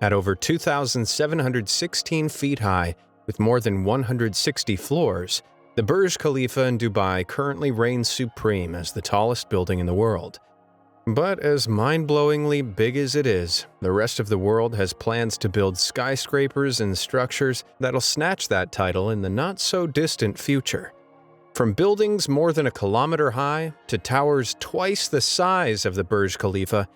At over 2,716 feet high, with more than 160 floors, the Burj Khalifa in Dubai currently reigns supreme as the tallest building in the world. But as mind-blowingly big as it is, the rest of the world has plans to build skyscrapers and structures that'll snatch that title in the not-so-distant future. From buildings more than a kilometer high to towers twice the size of the Burj Khalifa,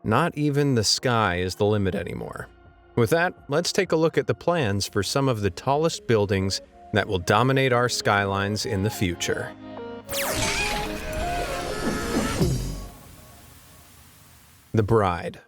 not even the sky is the limit anymore. With that, let's take a look at the plans for some of the tallest buildings that will dominate our skylines in the future. The Bride.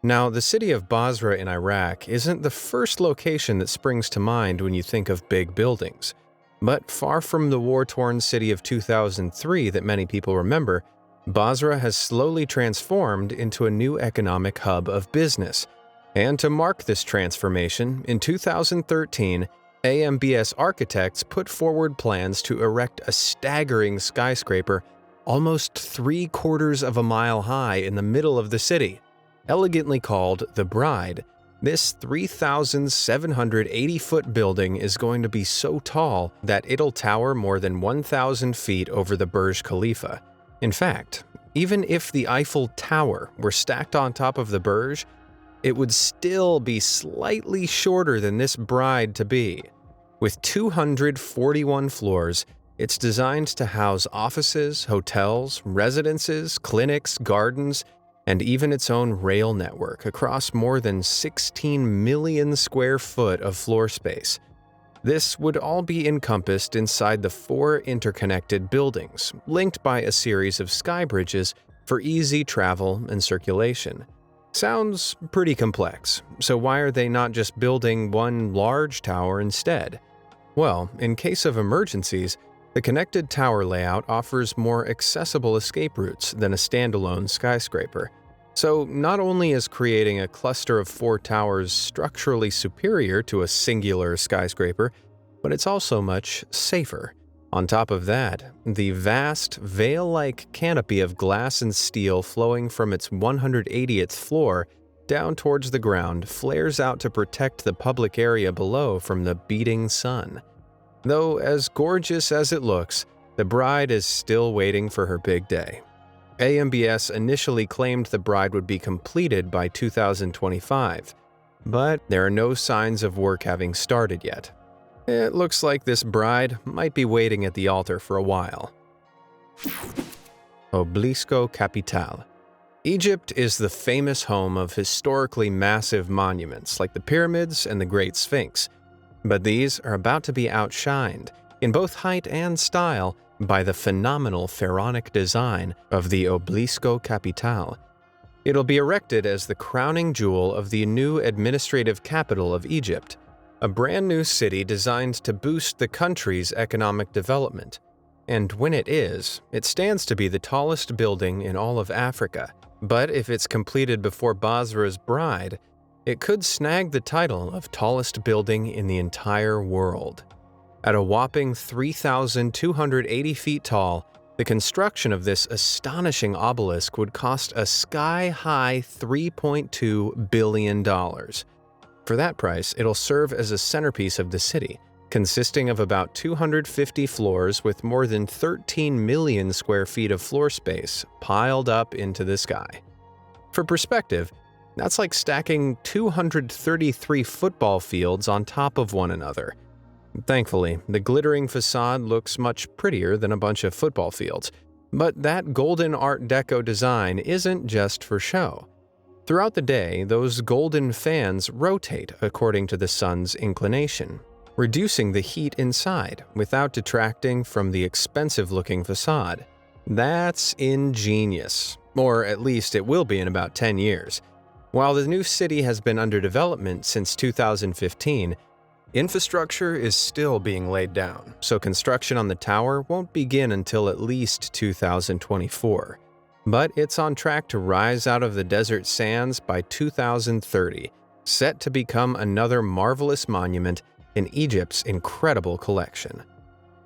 Now, the city of Basra in Iraq isn't the first location that springs to mind when you think of big buildings. But far from the war-torn city of 2003 that many people remember, Basra has slowly transformed into a new economic hub of business. And to mark this transformation, in 2013, AMBS architects put forward plans to erect a staggering skyscraper almost 3/4 of a mile high in the middle of the city. Elegantly called the Bride, this 3,780-foot building is going to be so tall that it'll tower more than 1,000 feet over the Burj Khalifa. In fact, even if the Eiffel Tower were stacked on top of the Burj, it would still be slightly shorter than this Bride to be. With 241 floors, it's designed to house offices, hotels, residences, clinics, gardens, and even its own rail network across more than 16 million square foot of floor space. This would all be encompassed inside the 4 interconnected buildings, linked by a series of sky bridges for easy travel and circulation. Sounds pretty complex, so why are they not just building one large tower instead? Well, in case of emergencies, the connected tower layout offers more accessible escape routes than a standalone skyscraper. So not only is creating a cluster of 4 towers structurally superior to a singular skyscraper, but it's also much safer. On top of that, the vast, veil-like canopy of glass and steel flowing from its 180th floor down towards the ground flares out to protect the public area below from the beating sun. Though as gorgeous as it looks, the Bride is still waiting for her big day. AMBS initially claimed the Bride would be completed by 2025, but there are no signs of work having started yet. It looks like this Bride might be waiting at the altar for a while. OBLISCO CAPITALE. Egypt is the famous home of historically massive monuments like the pyramids and the Great Sphinx, but these are about to be outshined, in both height and style, by the phenomenal pharaonic design of the OBLISCO CAPITALE. It'll be erected as the crowning jewel of the new administrative capital of Egypt, a brand new city designed to boost the country's economic development. And when it is, it stands to be the tallest building in all of Africa. But if it's completed before Basra's Bride, it could snag the title of tallest building in the entire world. At a whopping 3,280 feet tall, the construction of this astonishing obelisk would cost a sky-high $3.2 billion. For that price, it'll serve as a centerpiece of the city, consisting of about 250 floors with more than 13 million square feet of floor space piled up into the sky. For perspective, that's like stacking 233 football fields on top of one another. Thankfully, the glittering facade looks much prettier than a bunch of football fields, but that golden Art Deco design isn't just for show. Throughout the day, those golden fans rotate according to the sun's inclination, reducing the heat inside without detracting from the expensive-looking facade. That's ingenious, or at least it will be in about 10 years. While the new city has been under development since 2015, infrastructure is still being laid down, so construction on the tower won't begin until at least 2024. But it's on track to rise out of the desert sands by 2030, set to become another marvelous monument in Egypt's incredible collection.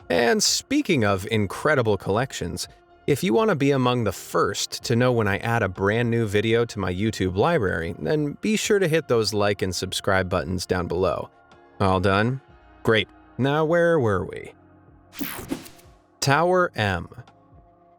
And speaking of incredible collections, If you want to be among the first to know when I add a brand new video to my YouTube library, then be sure to hit those like and subscribe buttons down below. All done? Great. Now where were we? Tower M.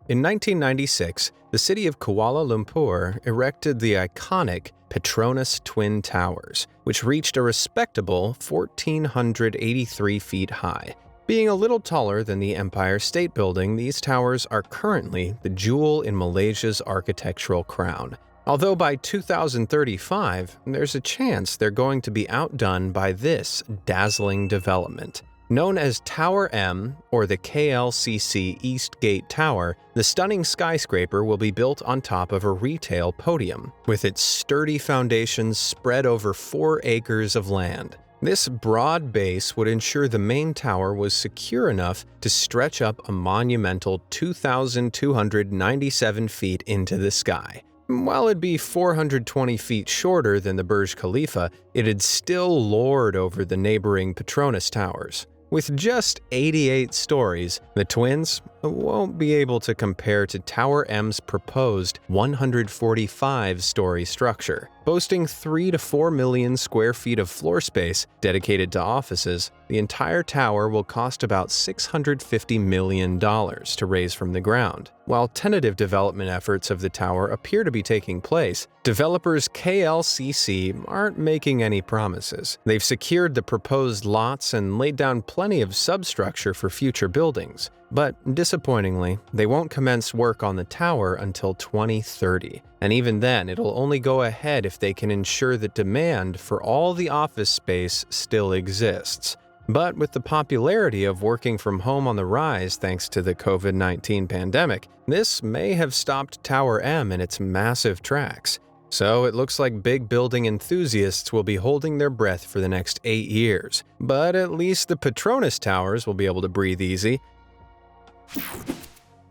In 1996, the city of Kuala Lumpur erected the iconic Petronas Twin Towers, which reached a respectable 1,483 feet high. Being a little taller than the Empire State Building, these towers are currently the jewel in Malaysia's architectural crown. Although by 2035, there's a chance they're going to be outdone by this dazzling development. Known as Tower M, or the KLCC East Gate Tower, the stunning skyscraper will be built on top of a retail podium, with its sturdy foundations spread over 4 acres of land. This broad base would ensure the main tower was secure enough to stretch up a monumental 2,297 feet into the sky. While it'd be 420 feet shorter than the Burj Khalifa, it'd still lord over the neighboring Petronas Towers. With just 88 stories, the twins won't be able to compare to Tower M's proposed 145-story structure. Boasting 3 to 4 million square feet of floor space dedicated to offices, the entire tower will cost about $650 million to raise from the ground. While tentative development efforts of the tower appear to be taking place, developers KLCC aren't making any promises. They've secured the proposed lots and laid down plenty of substructure for future buildings. But disappointingly, they won't commence work on the tower until 2030. And even then, it'll only go ahead if they can ensure that demand for all the office space still exists. But with the popularity of working from home on the rise thanks to the COVID-19 pandemic, this may have stopped Tower M in its massive tracks. So it looks like big building enthusiasts will be holding their breath for the next 8 years. But at least the Petronas Towers will be able to breathe easy.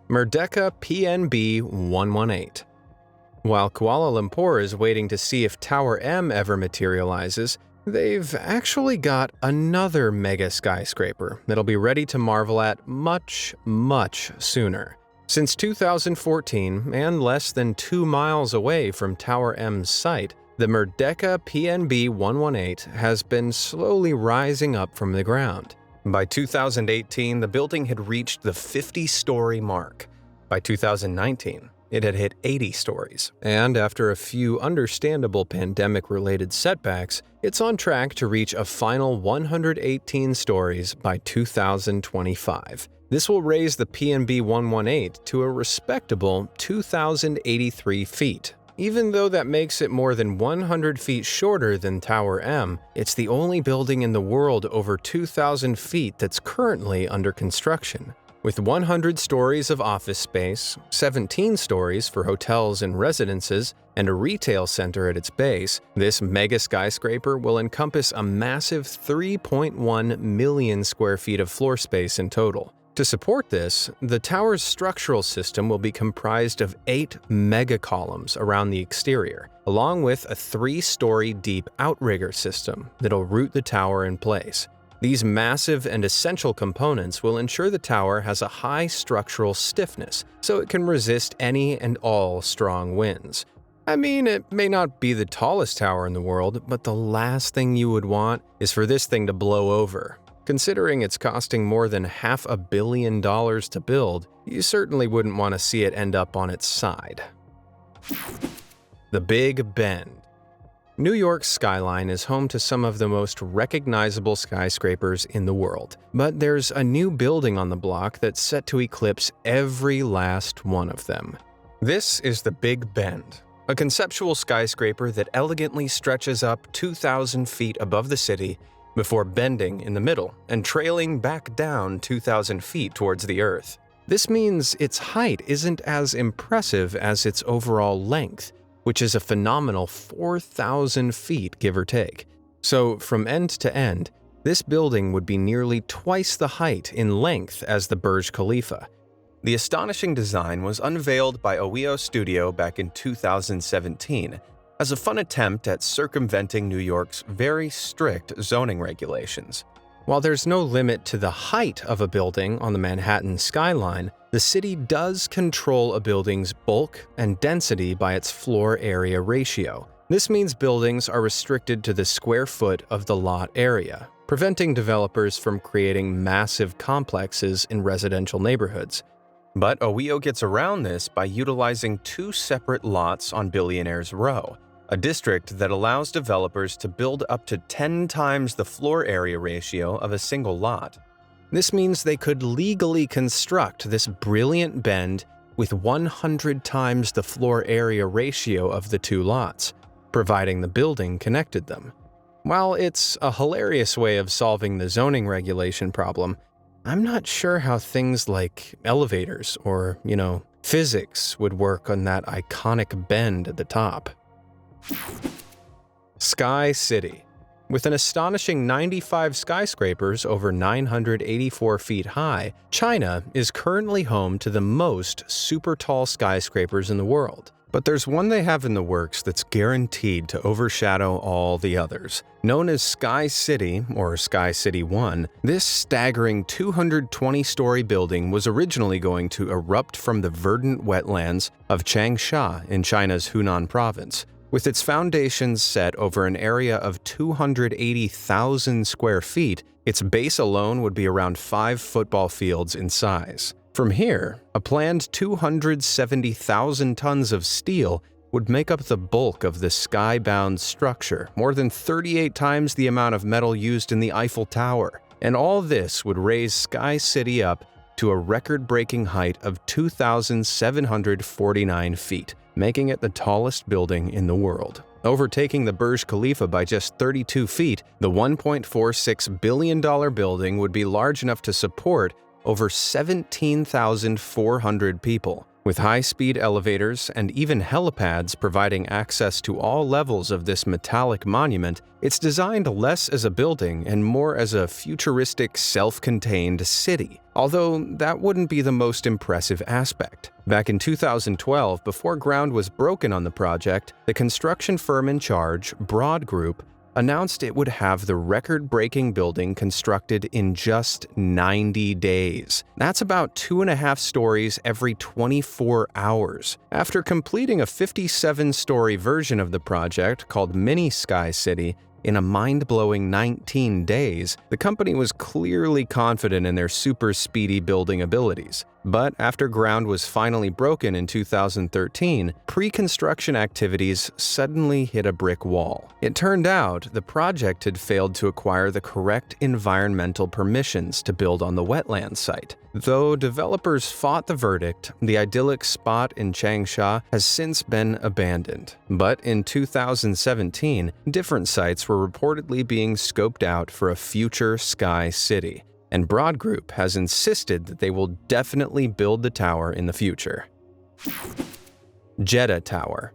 MERDEKA PNB 118. While Kuala Lumpur is waiting to see if Tower M ever materializes, they've actually got another mega skyscraper that'll be ready to marvel at much, much sooner. Since 2014, and less than 2 miles away from Tower M's site, the MERDEKA PNB 118 has been slowly rising up from the ground. By 2018, the building had reached the 50-story mark. By 2019, it had hit 80 stories. And after a few understandable pandemic-related setbacks, it's on track to reach a final 118 stories by 2025. This will raise the PNB 118 to a respectable 2,083 feet. Even though that makes it more than 100 feet shorter than Tower M, it's the only building in the world over 2,000 feet that's currently under construction. With 100 stories of office space, 17 stories for hotels and residences, and a retail center at its base, this mega skyscraper will encompass a massive 3.1 million square feet of floor space in total. To support this, the tower's structural system will be comprised of 8 mega columns around the exterior, along with a 3-story deep outrigger system that'll root the tower in place. These massive and essential components will ensure the tower has a high structural stiffness, so it can resist any and all strong winds. I mean, it may not be the tallest tower in the world, but the last thing you would want is for this thing to blow over. Considering it's costing more than $500 million to build, you certainly wouldn't want to see it end up on its side. The Big Bend. New York's skyline is home to some of the most recognizable skyscrapers in the world, but there's a new building on the block that's set to eclipse every last one of them. This is the Big Bend, a conceptual skyscraper that elegantly stretches up 2,000 feet above the city before bending in the middle and trailing back down 2,000 feet towards the earth. This means its height isn't as impressive as its overall length, which is a phenomenal 4,000 feet, give or take. So, from end to end, this building would be nearly twice the height in length as the Burj Khalifa. The astonishing design was unveiled by OEO Studio back in 2017 as a fun attempt at circumventing New York's very strict zoning regulations. While there's no limit to the height of a building on the Manhattan skyline, the city does control a building's bulk and density by its floor area ratio. This means buildings are restricted to the square foot of the lot area, preventing developers from creating massive complexes in residential neighborhoods. But Oyo gets around this by utilizing two separate lots on Billionaires Row, a district that allows developers to build up to 10 times the floor area ratio of a single lot. This means they could legally construct this brilliant bend with 100 times the floor area ratio of the two lots, providing the building connected them. While it's a hilarious way of solving the zoning regulation problem, I'm not sure how things like elevators or, physics would work on that iconic bend at the top. Sky City. With an astonishing 95 skyscrapers over 984 feet high, China is currently home to the most super tall skyscrapers in the world. But there's one they have in the works that's guaranteed to overshadow all the others. Known as Sky City, or Sky City 1, this staggering 220-story building was originally going to erupt from the verdant wetlands of Changsha in China's Hunan province. With its foundations set over an area of 280,000 square feet, its base alone would be around 5 football fields in size. From here, a planned 270,000 tons of steel would make up the bulk of the sky-bound structure, more than 38 times the amount of metal used in the Eiffel Tower. And all this would raise Sky City up to a record-breaking height of 2,749 feet, making it the tallest building in the world. Overtaking the Burj Khalifa by just 32 feet, the $1.46 billion building would be large enough to support over 17,400 people. With high-speed elevators and even helipads providing access to all levels of this metallic monument, it's designed less as a building and more as a futuristic, self-contained city. Although that wouldn't be the most impressive aspect. Back in 2012, before ground was broken on the project, the construction firm in charge, Broad Group, announced it would have the record-breaking building constructed in just 90 days. That's about 2.5 stories every 24 hours. After completing a 57-story version of the project called Mini Sky City in a mind-blowing 19 days, the company was clearly confident in their super speedy building abilities. But after ground was finally broken in 2013, pre-construction activities suddenly hit a brick wall. It turned out the project had failed to acquire the correct environmental permissions to build on the wetland site. Though developers fought the verdict, the idyllic spot in Changsha has since been abandoned. But in 2017, different sites were reportedly being scoped out for a future Sky City. And Broad Group has insisted that they will definitely build the tower in the future. JEDDAH Tower.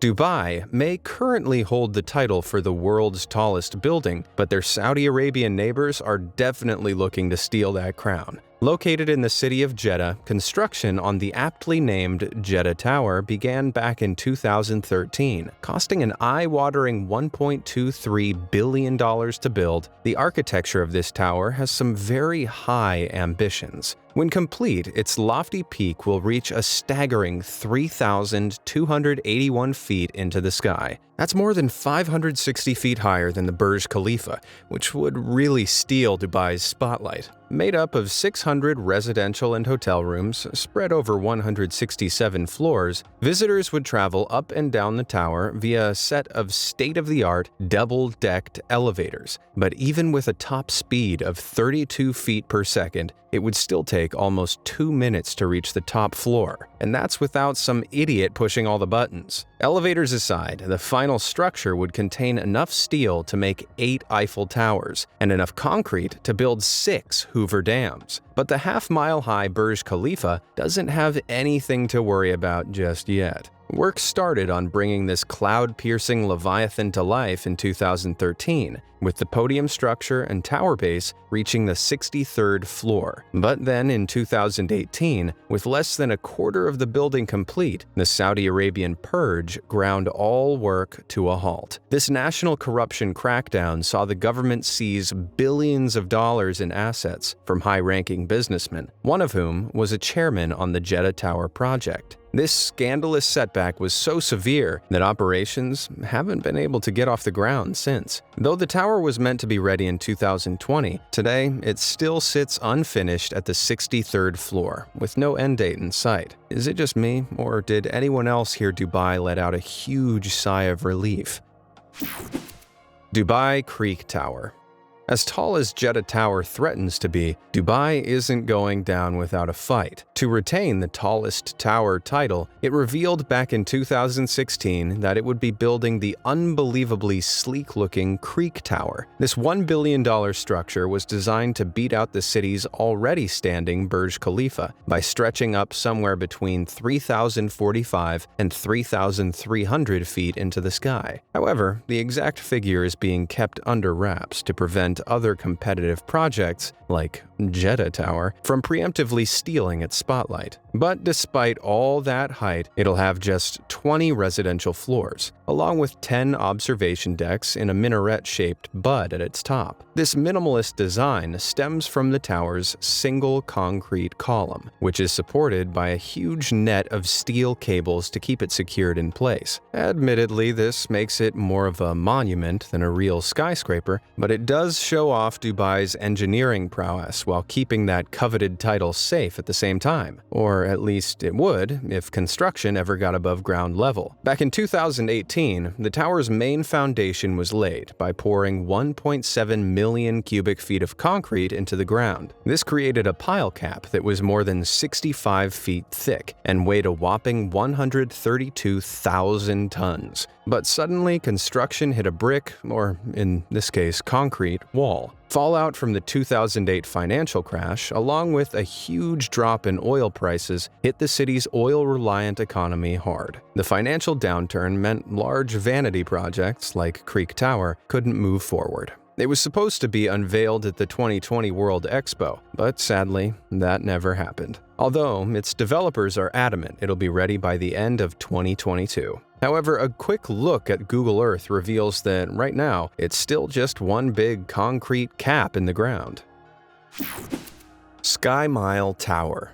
Dubai may currently hold the title for the world's tallest building, but their Saudi Arabian neighbors are definitely looking to steal that crown. Located in the city of Jeddah, construction on the aptly named JEDDAH Tower began back in 2013, costing an eye-watering $1.23 billion to build. The architecture of this tower has some very high ambitions. When complete, its lofty peak will reach a staggering 3,281 feet into the sky. That's more than 560 feet higher than the Burj Khalifa, which would really steal Dubai's spotlight. Made up of 600 residential and hotel rooms spread over 167 floors, visitors would travel up and down the tower via a set of state-of-the-art double-decked elevators. But even with a top speed of 32 feet per second, it would still take almost 2 minutes to reach the top floor, and that's without some idiot pushing all the buttons. Elevators aside, the final structure would contain enough steel to make 8 Eiffel Towers and enough concrete to build 6 Hoover Dams. But the half-mile-high Burj Khalifa doesn't have anything to worry about just yet. Work started on bringing this cloud-piercing leviathan to life in 2013, with the podium structure and tower base reaching the 63rd floor. But then in 2018, with less than a quarter of the building complete, the Saudi Arabian purge ground all work to a halt. This national corruption crackdown saw the government seize billions of dollars in assets from high-ranking businessmen, one of whom was a chairman on the JEDDAH Tower project. This scandalous setback was so severe that operations haven't been able to get off the ground since. Though the tower was meant to be ready in 2020, today it still sits unfinished at the 63rd floor, with no end date in sight. Is it just me, or did anyone else hear Dubai let out a huge sigh of relief? Dubai Creek Tower. As tall as JEDDAH Tower threatens to be, Dubai isn't going down without a fight. To retain the tallest tower title, it revealed back in 2016 that it would be building the unbelievably sleek-looking Creek Tower. This $1 billion structure was designed to beat out the city's already standing Burj Khalifa by stretching up somewhere between 3,045 and 3,300 feet into the sky. However, the exact figure is being kept under wraps to prevent other competitive projects, like JEDDAH Tower, from preemptively stealing its spotlight. But despite all that height, it'll have just 20 residential floors, along with 10 observation decks in a minaret-shaped bud at its top. This minimalist design stems from the tower's single concrete column, which is supported by a huge net of steel cables to keep it secured in place. Admittedly, this makes it more of a monument than a real skyscraper, but it does show off Dubai's engineering prowess while keeping that coveted title safe at the same time. Or at least it would if construction ever got above ground level. Back in 2018, the tower's main foundation was laid by pouring 1.7 million cubic feet of concrete into the ground. This created a pile cap that was more than 65 feet thick and weighed a whopping 132,000 tons. But suddenly, construction hit a brick, or in this case, concrete, wall. Fallout from the 2008 financial crash, along with a huge drop in oil prices, hit the city's oil-reliant economy hard. The financial downturn meant large vanity projects like Creek Tower couldn't move forward. It was supposed to be unveiled at the 2020 World Expo, but sadly, that never happened. Although its developers are adamant it'll be ready by the end of 2022. However, a quick look at Google Earth reveals that right now, it's still just one big concrete cap in the ground. Sky Mile Tower.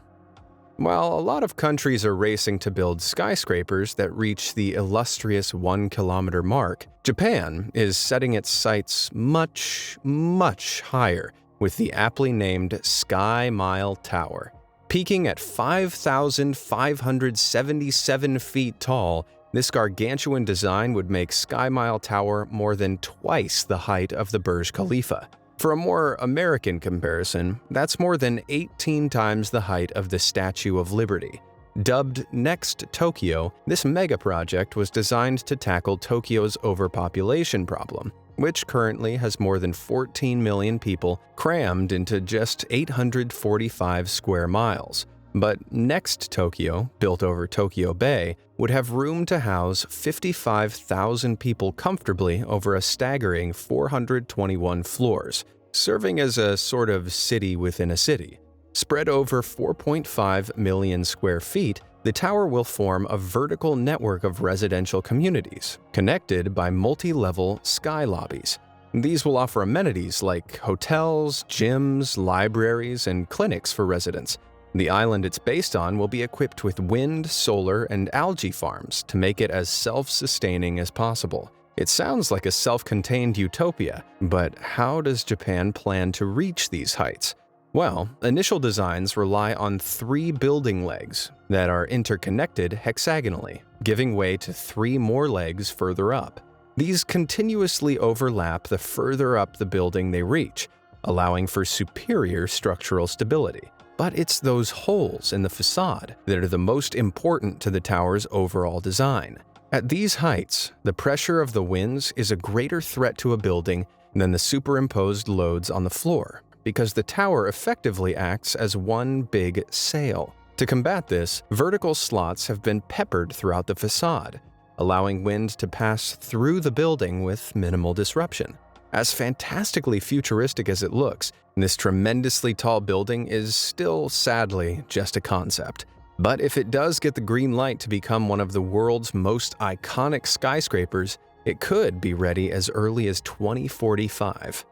While a lot of countries are racing to build skyscrapers that reach the illustrious 1-kilometer mark, Japan is setting its sights much, much higher with the aptly named Sky Mile Tower. Peaking at 5,577 feet tall, this gargantuan design would make Sky Mile Tower more than twice the height of the Burj Khalifa. For a more American comparison, that's more than 18 times the height of the Statue of Liberty. Dubbed Next Tokyo, this mega project was designed to tackle Tokyo's overpopulation problem, which currently has more than 14 million people crammed into just 845 square miles. But Next Tokyo, built over Tokyo Bay, would have room to house 55,000 people comfortably over a staggering 421 floors, serving as a sort of city within a city. Spread over 4.5 million square feet, the tower will form a vertical network of residential communities, connected by multi-level sky lobbies. These will offer amenities like hotels, gyms, libraries, and clinics for residents. The island it's based on will be equipped with wind, solar, and algae farms to make it as self-sustaining as possible. It sounds like a self-contained utopia, but how does Japan plan to reach these heights? Well, initial designs rely on 3 building legs that are interconnected hexagonally, giving way to 3 more legs further up. These continuously overlap the further up the building they reach, allowing for superior structural stability. But it's those holes in the facade that are the most important to the tower's overall design. At these heights, the pressure of the winds is a greater threat to a building than the superimposed loads on the floor, because the tower effectively acts as one big sail. To To combat this, vertical slots have been peppered throughout the facade, allowing wind to pass through the building with minimal disruption. As fantastically futuristic as it looks, this tremendously tall building is still, sadly, just a concept. But if it does get the green light to become one of the world's most iconic skyscrapers, it could be ready as early as 2045.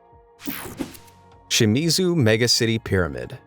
Shimizu Megacity Pyramid.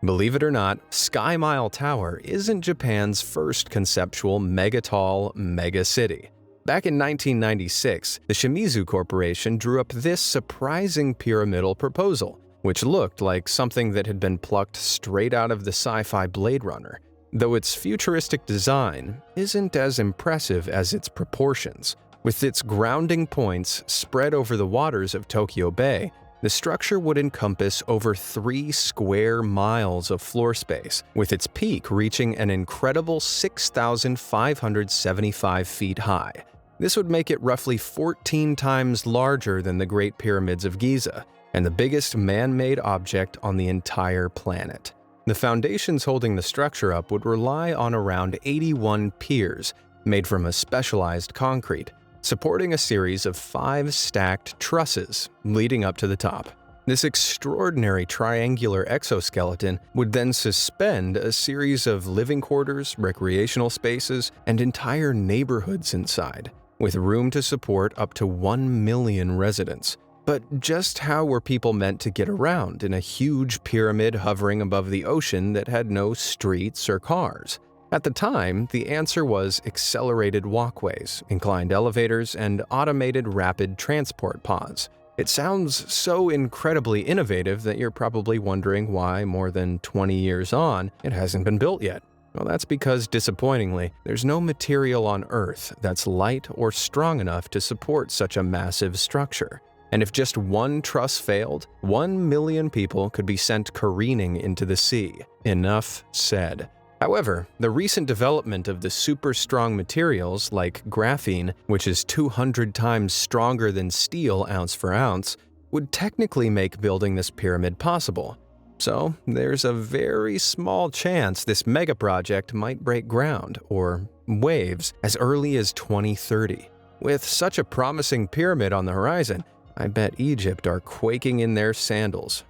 Believe it or not, Sky Mile Tower isn't Japan's first conceptual mega-tall megacity. Back in 1996, the Shimizu Corporation drew up this surprising pyramidal proposal, which looked like something that had been plucked straight out of the sci-fi Blade Runner, though its futuristic design isn't as impressive as its proportions. With its grounding points spread over the waters of Tokyo Bay, the structure would encompass over 3 square miles of floor space, with its peak reaching an incredible 6,575 feet high. This would make it roughly 14 times larger than the Great Pyramids of Giza, and the biggest man-made object on the entire planet. The foundations holding the structure up would rely on around 81 piers, made from a specialized concrete, supporting a series of 5 stacked trusses leading up to the top. This extraordinary triangular exoskeleton would then suspend a series of living quarters, recreational spaces, and entire neighborhoods inside, with room to support up to 1 million residents. But just how were people meant to get around in a huge pyramid hovering above the ocean that had no streets or cars? At the time, the answer was accelerated walkways, inclined elevators, and automated rapid transport pods. It sounds so incredibly innovative that you're probably wondering why, more than 20 years on, it hasn't been built yet. Well, that's because, disappointingly, there's no material on Earth that's light or strong enough to support such a massive structure. And if just one truss failed, 1 million people could be sent careening into the sea. Enough said. However, the recent development of the super strong materials like graphene, which is 200 times stronger than steel ounce for ounce, would technically make building this pyramid possible. So, there's a very small chance this mega project might break ground, or waves, as early as 2030. With such a promising pyramid on the horizon, I bet Egypt are quaking in their sandals.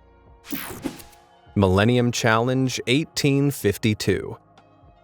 Millennium Challenge 1852.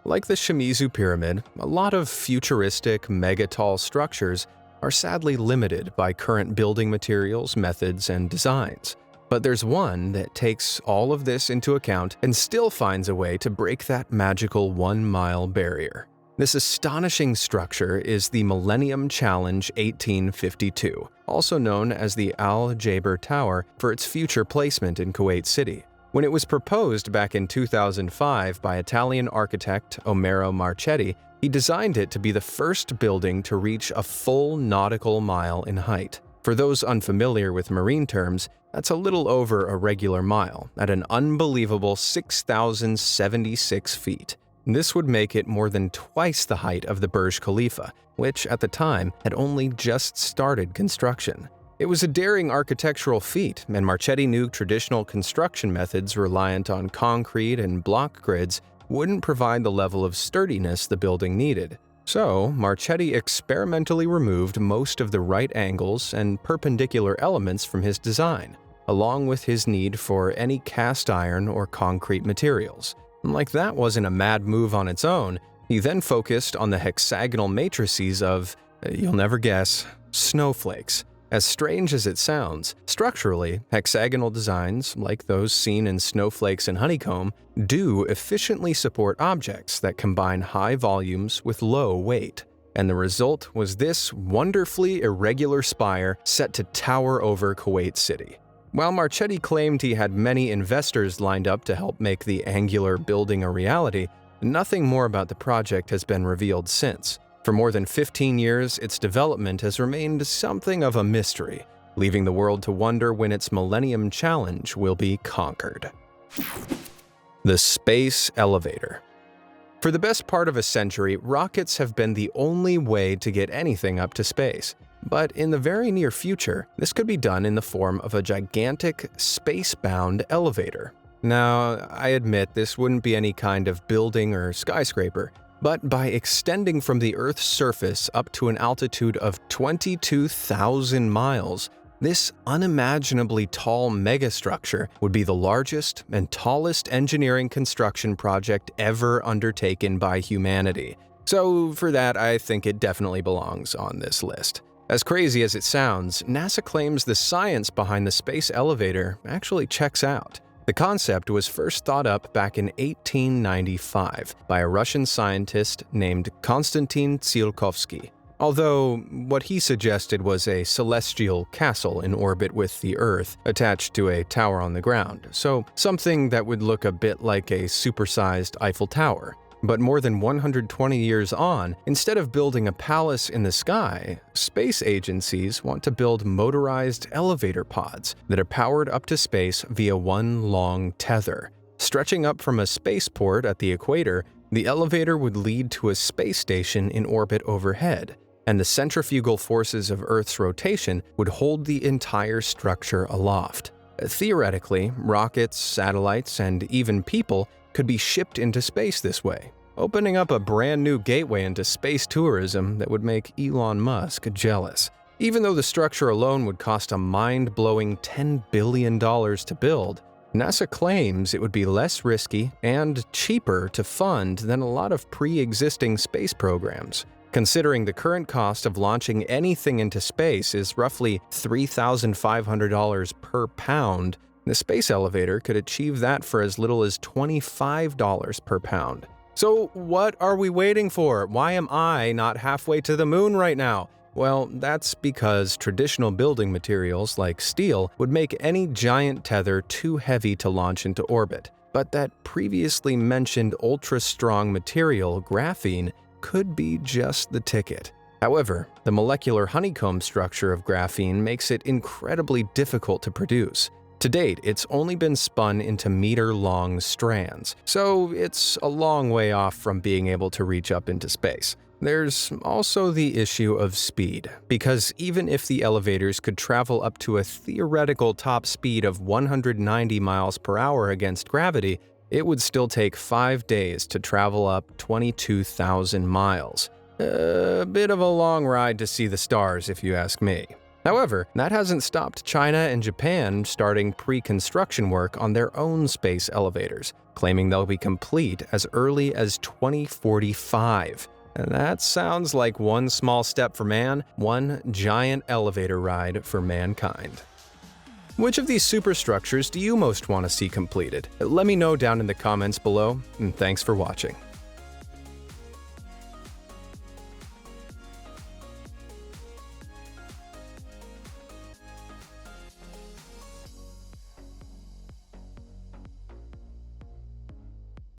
Like the Shimizu Pyramid, a lot of futuristic, mega-tall structures are sadly limited by current building materials, methods, and designs. But there's one that takes all of this into account and still finds a way to break that magical 1-mile barrier. This astonishing structure is the Millennium Challenge 1852, also known as the Al Jaber Tower for its future placement in Kuwait City. When it was proposed back in 2005 by Italian architect Omero Marchetti, he designed it to be the first building to reach a full nautical mile in height. For those unfamiliar with marine terms, that's a little over a regular mile, at an unbelievable 6,076 feet. This would make it more than twice the height of the Burj Khalifa, which at the time had only just started construction. It was a daring architectural feat, and Marchetti knew traditional construction methods reliant on concrete and block grids wouldn't provide the level of sturdiness the building needed. So, Marchetti experimentally removed most of the right angles and perpendicular elements from his design, along with his need for any cast iron or concrete materials. Like that wasn't a mad move on its own, he then focused on the hexagonal matrices of, you'll never guess, snowflakes. As strange as it sounds, structurally, hexagonal designs, like those seen in snowflakes and honeycomb, do efficiently support objects that combine high volumes with low weight. And the result was this wonderfully irregular spire set to tower over Kuwait City. While Marchetti claimed he had many investors lined up to help make the angular building a reality, nothing more about the project has been revealed since. For more than 15 years, its development has remained something of a mystery, leaving the world to wonder when its Millennium Challenge will be conquered. The Space Elevator. For the best part of a century, rockets have been the only way to get anything up to space. But in the very near future, this could be done in the form of a gigantic, space-bound elevator. Now, I admit this wouldn't be any kind of building or skyscraper, but by extending from the Earth's surface up to an altitude of 22,000 miles, this unimaginably tall megastructure would be the largest and tallest engineering construction project ever undertaken by humanity. So for that, I think it definitely belongs on this list. As crazy as it sounds, NASA claims the science behind the space elevator actually checks out. The concept was first thought up back in 1895 by a Russian scientist named Konstantin Tsiolkovsky. Although what he suggested was a celestial castle in orbit with the Earth attached to a tower on the ground, so something that would look a bit like a supersized Eiffel Tower. But more than 120 years on, instead of building a palace in the sky, space agencies want to build motorized elevator pods that are powered up to space via one long tether. Stretching up from a spaceport at the equator, the elevator would lead to a space station in orbit overhead, and the centrifugal forces of Earth's rotation would hold the entire structure aloft. Theoretically, rockets, satellites, and even people could be shipped into space this way, opening up a brand new gateway into space tourism that would make Elon Musk jealous. Even though the structure alone would cost a mind-blowing $10 billion to build, NASA claims it would be less risky and cheaper to fund than a lot of pre-existing space programs. Considering the current cost of launching anything into space is roughly $3,500 per pound, the space elevator could achieve that for as little as $25 per pound. So what are we waiting for? Why am I not halfway to the moon right now? Well, that's because traditional building materials like steel would make any giant tether too heavy to launch into orbit. But that previously mentioned ultra-strong material, graphene, could be just the ticket. However, the molecular honeycomb structure of graphene makes it incredibly difficult to produce. To date, it's only been spun into meter-long strands, so it's a long way off from being able to reach up into space. There's also the issue of speed, because even if the elevators could travel up to a theoretical top speed of 190 miles per hour against gravity, it would still take 5 days to travel up 22,000 miles. A bit of a long ride to see the stars, if you ask me. However, that hasn't stopped China and Japan starting pre-construction work on their own space elevators, claiming they'll be complete as early as 2045. And that sounds like one small step for man, one giant elevator ride for mankind. Which of these superstructures do you most want to see completed? Let me know down in the comments below, and thanks for watching.